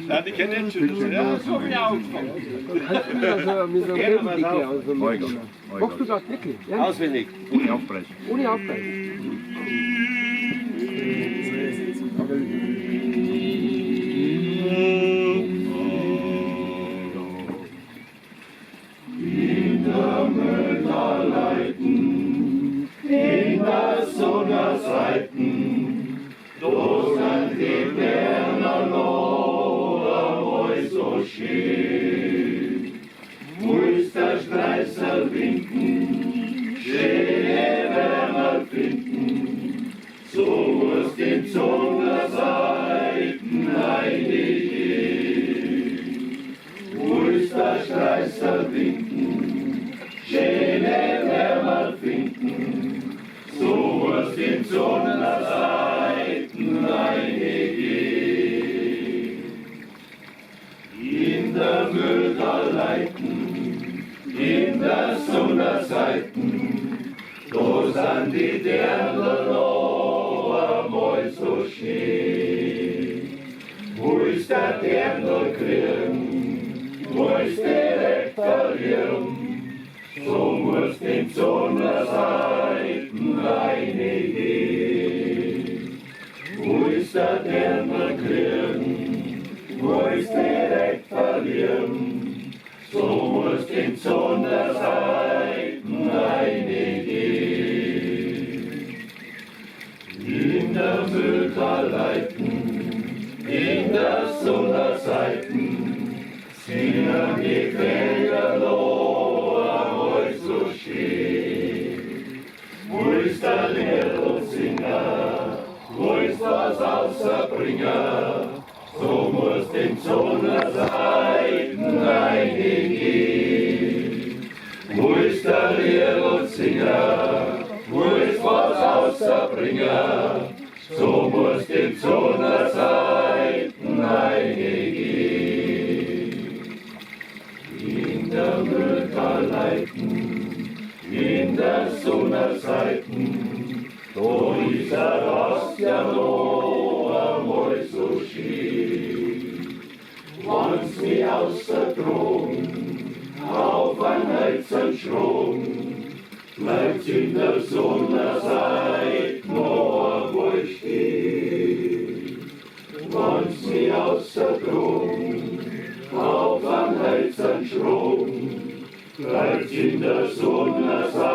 Ja, die kennen schon. Ja, so wie auch. Machst du das wirklich? Auswendig. Ohne Aufpreis. Ohne Aufpreis. In der Mölltalleitn, in der Sommerfest, da sind die Berner noch einmal so schön. Wo ist der Streißer winken, schöne Wärmer finden, so muss den Sommerseiten eingehen. Wo ist der Streißer winken, schöne Wärmer finden, so muss den Sommerseiten eingehen. In der Mölltalleitn, in der Sommerseiten, da sind die Dirndl noch einmal so schön. Wo ist der Dirndlkriegen, wo ist direkt verlieren, so muss den Sommerseiten reinigen. Wo ist der Dirndlkriegen, wo ist direkt verlieren, so muss den Sommerseiten reinigen. In der Mölltalleitn, in der Sommerseiten, singen die Felder noch einmal so schön. Wo ist der Lehrer-Singer, wo ist was außerbringer, so muss den Sommerseiten reinigen. Wo ist der Lehrer-Singer, wo ist was außerbringer, so muss den Sommerseiten reinigen. In der Mölltalleitn, in der Sommerseiten, da ist der Rast ja noch einmal so schön. Wann's mich ausgedrogen, auf ein Hölzern schrogen, bleibt's in der Sommerseite noch einmal stehen. Wann's mich ausgedrogen, auf ein Hölzern schrogen, bleibt's in der Sommerseite